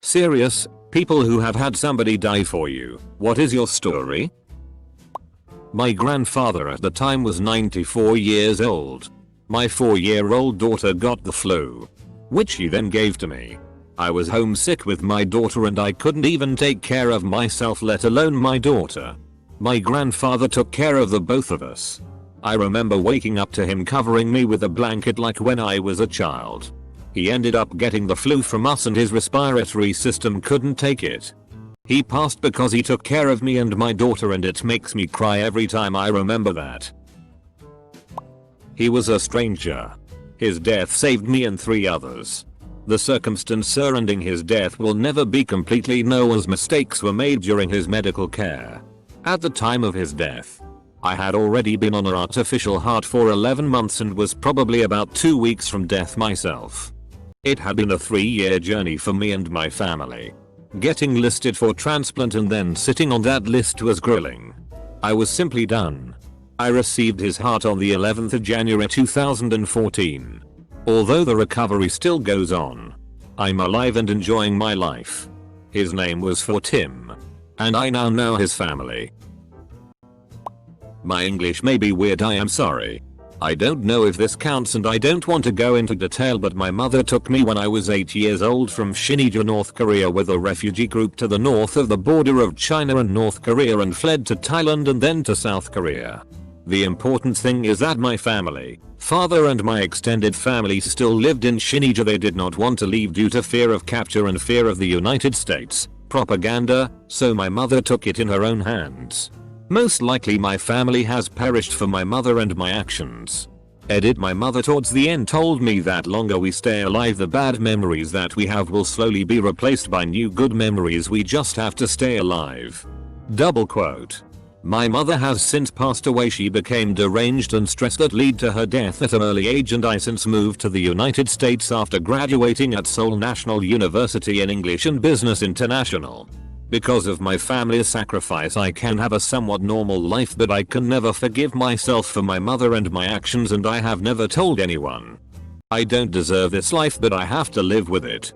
Serious, people who have had somebody die for you, what is your story? My grandfather at the time was 94 years old. My 4-year-old daughter got the flu, which he then gave to me. I was homesick with my daughter and I couldn't even take care of myself, let alone my daughter. My grandfather took care of the both of us. I remember waking up to him covering me with a blanket like when I was a child. He ended up getting the flu from us and his respiratory system couldn't take it. He passed because he took care of me and my daughter, and it makes me cry every time I remember that. He was a stranger. His death saved me and 3 others. The circumstance surrounding his death will never be completely known as mistakes were made during his medical care. At the time of his death, I had already been on an artificial heart for 11 months and was probably about 2 weeks from death myself. It had been a 3-year journey for me and my family. Getting listed for transplant and then sitting on that list was grueling. I was simply done. I received his heart on the 11th of January 2014. Although the recovery still goes on, I'm alive and enjoying my life. His name was for Tim, and I now know his family. My English may be weird, I am sorry. I don't know if this counts and I don't want to go into detail, but my mother took me when I was 8 years old from Sinŭiju, North Korea with a refugee group to the north of the border of China and North Korea and fled to Thailand and then to South Korea. The important thing is that my family, father and my extended family still lived in Sinŭiju. They did not want to leave due to fear of capture and fear of the United States propaganda, so my mother took it in her own hands. Most likely my family has perished for my mother and my actions. Edit. My mother towards the end told me that longer we stay alive, the bad memories that we have will slowly be replaced by new good memories, we just have to stay alive. Double quote. My mother has since passed away. She became deranged and stressed that led to her death at an early age, and I since moved to the United States after graduating at Seoul National University in English and Business International. Because of my family's sacrifice I can have a somewhat normal life, but I can never forgive myself for my mother and my actions, and I have never told anyone. I don't deserve this life, but I have to live with it.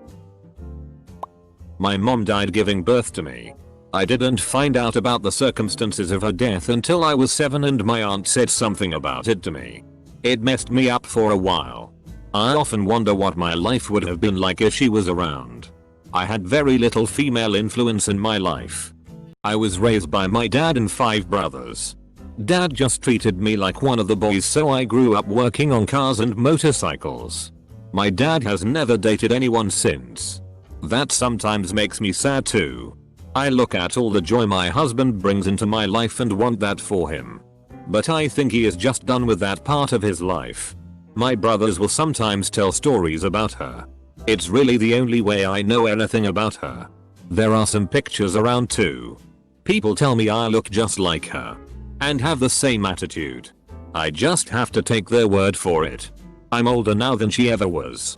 My mom died giving birth to me. I didn't find out about the circumstances of her death until I was 7 and my aunt said something about it to me. It messed me up for a while. I often wonder what my life would have been like if she was around. I had very little female influence in my life. I was raised by my dad and 5 brothers. Dad just treated me like one of the boys, so I grew up working on cars and motorcycles. My dad has never dated anyone since. That sometimes makes me sad too. I look at all the joy my husband brings into my life and want that for him. But I think he is just done with that part of his life. My brothers will sometimes tell stories about her. It's really the only way I know anything about her. There are some pictures around too. People tell me I look just like her and have the same attitude. I just have to take their word for it. I'm older now than she ever was.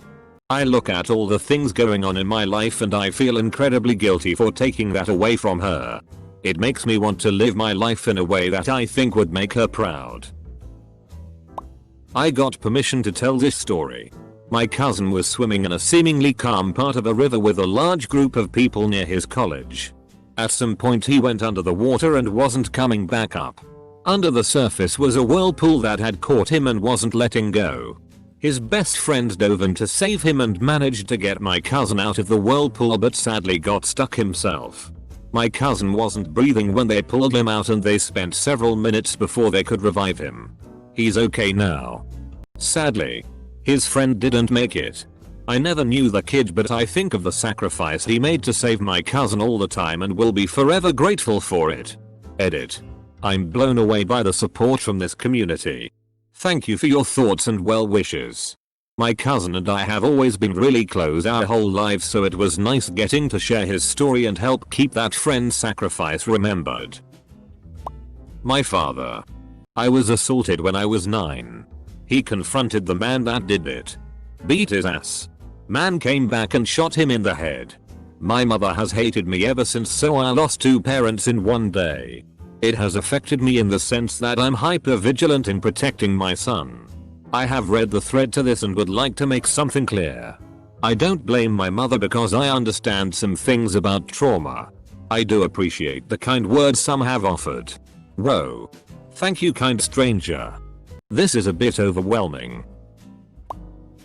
I look at all the things going on in my life and I feel incredibly guilty for taking that away from her. It makes me want to live my life in a way that I think would make her proud. I got permission to tell this story. My cousin was swimming in a seemingly calm part of a river with a large group of people near his college. At some point he went under the water and wasn't coming back up. Under the surface was a whirlpool that had caught him and wasn't letting go. His best friend dove in to save him and managed to get my cousin out of the whirlpool, but sadly got stuck himself. My cousin wasn't breathing when they pulled him out and they spent several minutes before they could revive him. He's okay now. Sadly, his friend didn't make it. I never knew the kid, but I think of the sacrifice he made to save my cousin all the time and will be forever grateful for it. Edit. I'm blown away by the support from this community. Thank you for your thoughts and well wishes. My cousin and I have always been really close our whole lives, so it was nice getting to share his story and help keep that friend's sacrifice remembered. My father. I was assaulted when I was 9. He confronted the man that did it. Beat his ass. Man came back and shot him in the head. My mother has hated me ever since, so I lost 2 parents in one day. It has affected me in the sense that I'm hyper vigilant in protecting my son. I have read the thread to this and would like to make something clear. I don't blame my mother because I understand some things about trauma. I do appreciate the kind words some have offered. Whoa. Thank you, kind stranger. This is a bit overwhelming.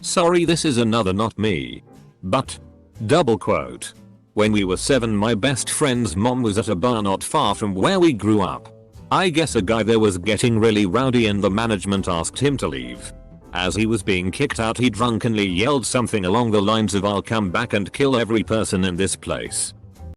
Sorry, this is another not me. But. Double quote. When we were 7, my best friend's mom was at a bar not far from where we grew up. I guess a guy there was getting really rowdy and the management asked him to leave. As he was being kicked out, he drunkenly yelled something along the lines of "I'll come back and kill every person in this place."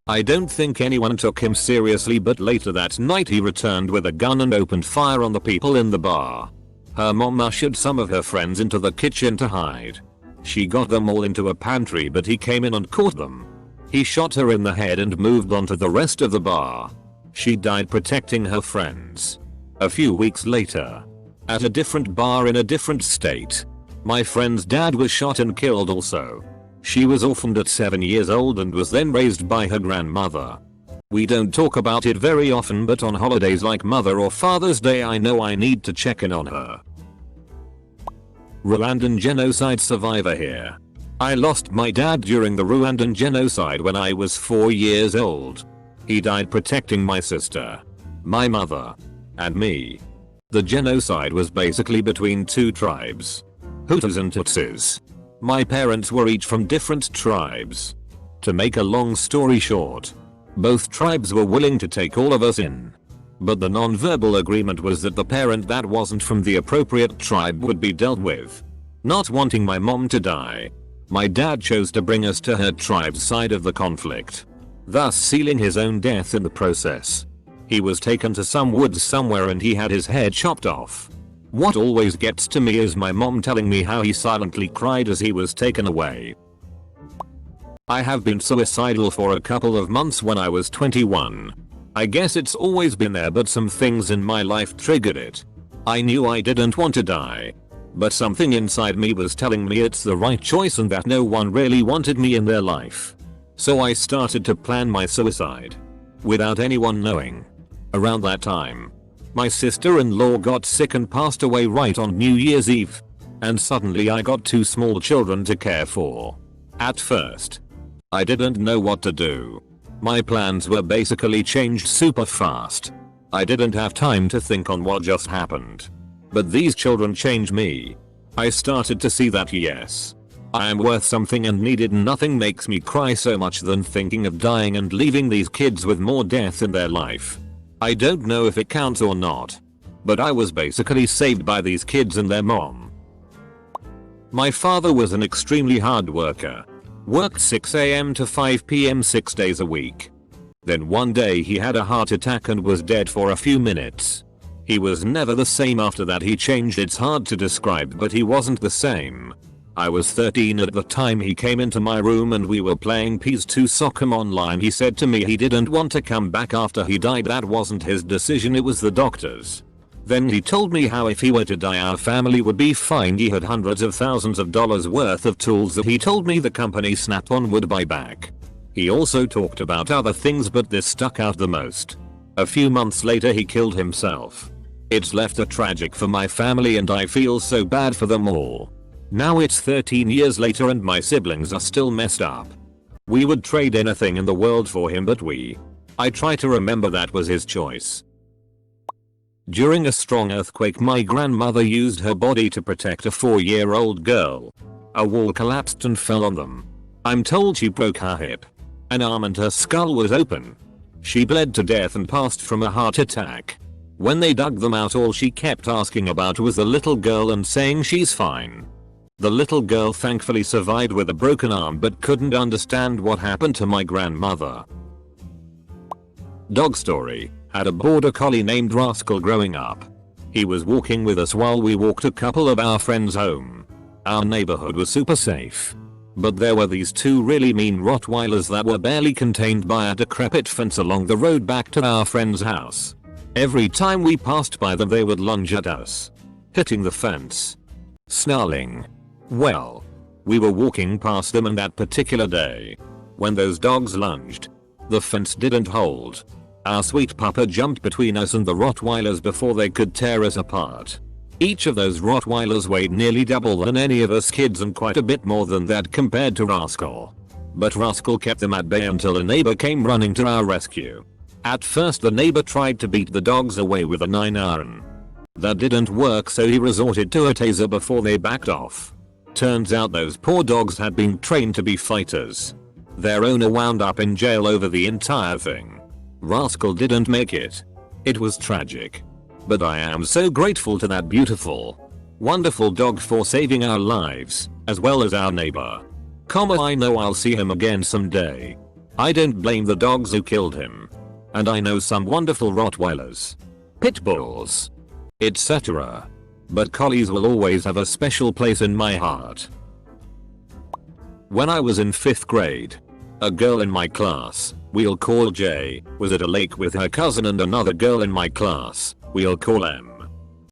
I don't think anyone took him seriously, but later that night he returned with a gun and opened fire on the people in the bar. Her mom ushered some of her friends into the kitchen to hide. She got them all into a pantry, but he came in and caught them. He shot her in the head and moved on to the rest of the bar. She died protecting her friends. A few weeks later, at a different bar in a different state, my friend's dad was shot and killed also. She was orphaned at 7 years old and was then raised by her grandmother. We don't talk about it very often, but on holidays like Mother or Father's Day I know I need to check in on her. Rwandan genocide survivor here. I lost my dad during the Rwandan genocide when I was 4 years old. He died protecting my sister, my mother, and me. The genocide was basically between two tribes, Hutus and Tutsis. My parents were each from different tribes. To make a long story short, both tribes were willing to take all of us in. But the non-verbal agreement was that the parent that wasn't from the appropriate tribe would be dealt with. Not wanting my mom to die, my dad chose to bring us to her tribe's side of the conflict, thus sealing his own death in the process. He was taken to some woods somewhere and he had his head chopped off. What always gets to me is my mom telling me how he silently cried as he was taken away. I have been suicidal for a couple of months when I was 21. I guess it's always been there, but some things in my life triggered it. I knew I didn't want to die, but something inside me was telling me it's the right choice and that no one really wanted me in their life. So I started to plan my suicide, without anyone knowing. Around that time, my sister-in-law got sick and passed away right on New Year's Eve, and suddenly I got 2 small children to care for. At first, I didn't know what to do. My plans were basically changed super fast. I didn't have time to think on what just happened. But these children changed me. I started to see that yes, I am worth something, and needed nothing makes me cry so much than thinking of dying and leaving these kids with more death in their life. I don't know if it counts or not, but I was basically saved by these kids and their mom. My father was an extremely hard worker. Worked 6 AM to 5 PM 6 days a week. Then one day he had a heart attack and was dead for a few minutes. He was never the same after that. He changed. It's hard to describe, but he wasn't the same. I was 13 at the time. He came into my room and we were playing PS2 Soccer Online. He said to me he didn't want to come back after he died. That wasn't his decision, it was the doctor's. Then he told me how if he were to die our family would be fine. He had hundreds of thousands of dollars worth of tools that he told me the company Snap-on would buy back. He also talked about other things, but this stuck out the most. A few months later he killed himself. It's left a tragic for my family and I feel so bad for them all. Now it's 13 years later and my siblings are still messed up. We would trade anything in the world for him, but I try to remember that was his choice. During a strong earthquake, my grandmother used her body to protect a 4-year-old girl. A wall collapsed and fell on them. I'm told she broke her hip, an arm, and her skull was open. She bled to death and passed from a heart attack. When they dug them out, all she kept asking about was the little girl and saying she's fine. The little girl thankfully survived with a broken arm but couldn't understand what happened to my grandmother. Dog story. Had a border collie named Rascal growing up. He was walking with us while we walked a couple of our friends home. Our neighborhood was super safe, but there were these 2 really mean Rottweilers that were barely contained by a decrepit fence along the road back to our friend's house. Every time we passed by them they would lunge at us, hitting the fence, snarling. Well, we were walking past them, and that particular day, when those dogs lunged, the fence didn't hold. Our sweet pupper jumped between us and the Rottweilers before they could tear us apart. Each of those Rottweilers weighed nearly double than any of us kids and quite a bit more than that compared to Rascal. But Rascal kept them at bay until a neighbor came running to our rescue. At first the neighbor tried to beat the dogs away with a 9-iron. That didn't work, so he resorted to a taser before they backed off. Turns out those poor dogs had been trained to be fighters. Their owner wound up in jail over the entire thing. Rascal didn't make it. It was tragic. But I am so grateful to that beautiful, wonderful dog for saving our lives, as well as our neighbor. I know I'll see him again someday. I don't blame the dogs who killed him. And I know some wonderful Rottweilers, pit bulls, etc. But collies will always have a special place in my heart. When I was in 5th grade, a girl in my class, we'll call J, was at a lake with her cousin and another girl in my class, we'll call M.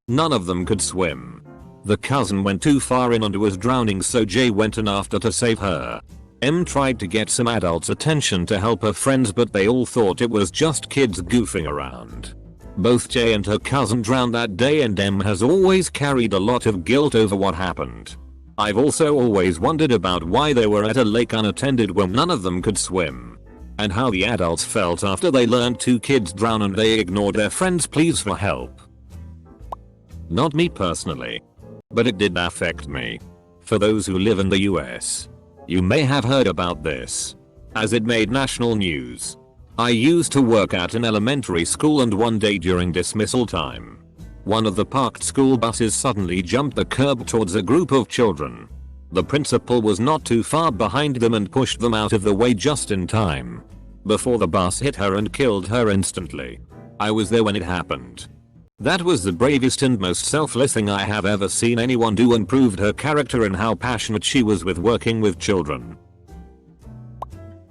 None of them could swim. The cousin went too far in and was drowning, so J went in after to save her. M tried to get some adults' attention to help her friends, but they all thought it was just kids goofing around. Both J and her cousin drowned that day, and M has always carried a lot of guilt over what happened. I've also always wondered about why they were at a lake unattended when none of them could swim. And how the adults felt after they learned 2 kids drowned and they ignored their friends' pleas for help. Not me personally. But it did affect me. For those who live in the US, you may have heard about this, as it made national news. I used to work at an elementary school, and one day during dismissal time, one of the parked school buses suddenly jumped the curb towards a group of children. The principal was not too far behind them and pushed them out of the way just in time, before the bus hit her and killed her instantly. I was there when it happened. That was the bravest and most selfless thing I have ever seen anyone do, and proved her character and how passionate she was with working with children.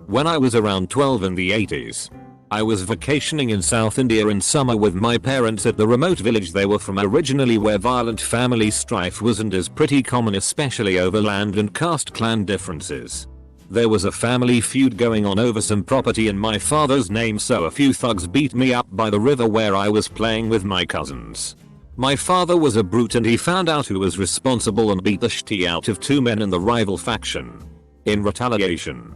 When I was around 12 in the 80s, I was vacationing in South India in summer with my parents at the remote village they were from originally, where violent family strife was and is pretty common, especially over land and caste clan differences. There was a family feud going on over some property in my father's name, so a few thugs beat me up by the river where I was playing with my cousins. My father was a brute and he found out who was responsible and beat the shit out of 2 men in the rival faction. In retaliation,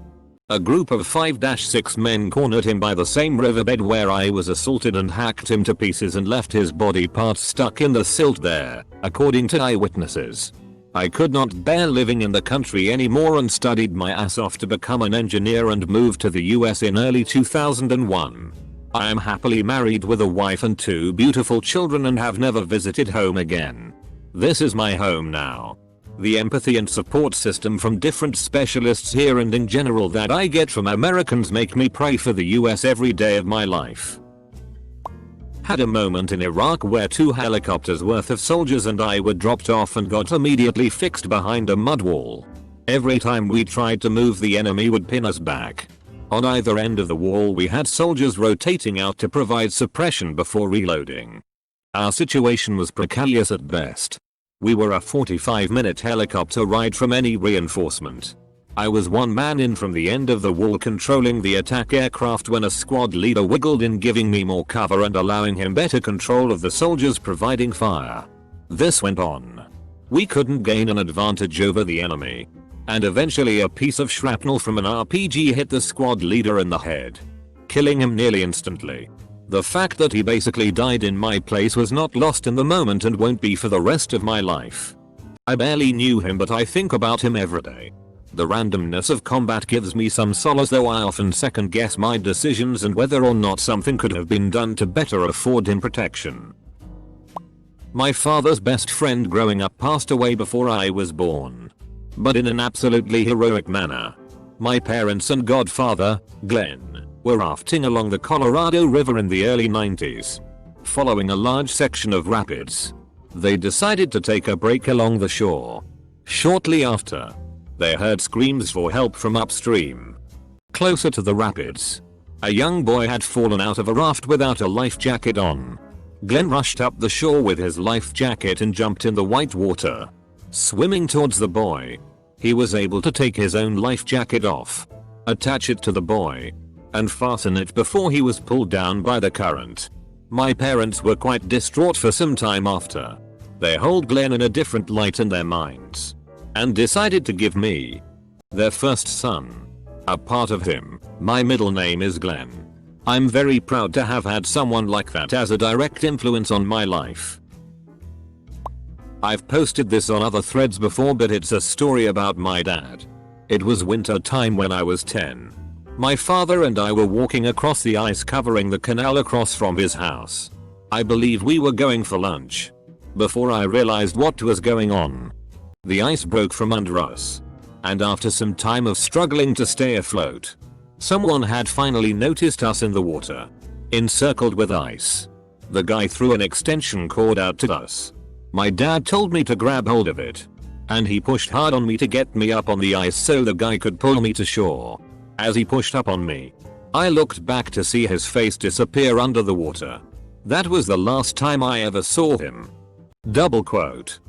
a group of 5-6 men cornered him by the same riverbed where I was assaulted and hacked him to pieces and left his body parts stuck in the silt there, according to eyewitnesses. I could not bear living in the country anymore and studied my ass off to become an engineer and moved to the US in early 2001. I am happily married with a wife and 2 beautiful children and have never visited home again. This is my home now. The empathy and support system from different specialists here and in general that I get from Americans make me pray for the US every day of my life. Had a moment in Iraq where 2 helicopters worth of soldiers and I were dropped off and got immediately fixed behind a mud wall. Every time we tried to move, the enemy would pin us back. On either end of the wall we had soldiers rotating out to provide suppression before reloading. Our situation was precarious at best. We were a 45-minute helicopter ride from any reinforcement. I was one man in from the end of the wall controlling the attack aircraft when a squad leader wiggled in, giving me more cover and allowing him better control of the soldiers providing fire. This went on. We couldn't gain an advantage over the enemy. And eventually a piece of shrapnel from an RPG hit the squad leader in the head, killing him nearly instantly. The fact that he basically died in my place was not lost in the moment and won't be for the rest of my life. I barely knew him, but I think about him every day. The randomness of combat gives me some solace, though I often second guess my decisions and whether or not something could have been done to better afford him protection. My father's best friend growing up passed away before I was born, but in an absolutely heroic manner. My parents and godfather, Glenn, were rafting along the Colorado River in the early 90s. Following a large section of rapids, they decided to take a break along the shore. Shortly after, they heard screams for help from upstream. Closer to the rapids, a young boy had fallen out of a raft without a life jacket on. Glenn rushed up the shore with his life jacket and jumped in the white water. Swimming towards the boy, he was able to take his own life jacket off, attach it to the boy, and fasten it before he was pulled down by the current. My parents were quite distraught for some time after. They hold Glenn in a different light in their minds and decided to give me their first son. A part of him, my middle name is Glenn. I'm very proud to have had someone like that as a direct influence on my life. I've posted this on other threads before, but it's a story about my dad. It was winter time when I was 10. My father and I were walking across the ice covering the canal across from his house. I believe we were going for lunch. Before I realized what was going on, the ice broke from under us. And after some time of struggling to stay afloat, someone had finally noticed us in the water, encircled with ice. The guy threw an extension cord out to us. My dad told me to grab hold of it, and he pushed hard on me to get me up on the ice so the guy could pull me to shore. As he pushed up on me, I looked back to see his face disappear under the water. That was the last time I ever saw him. Double quote.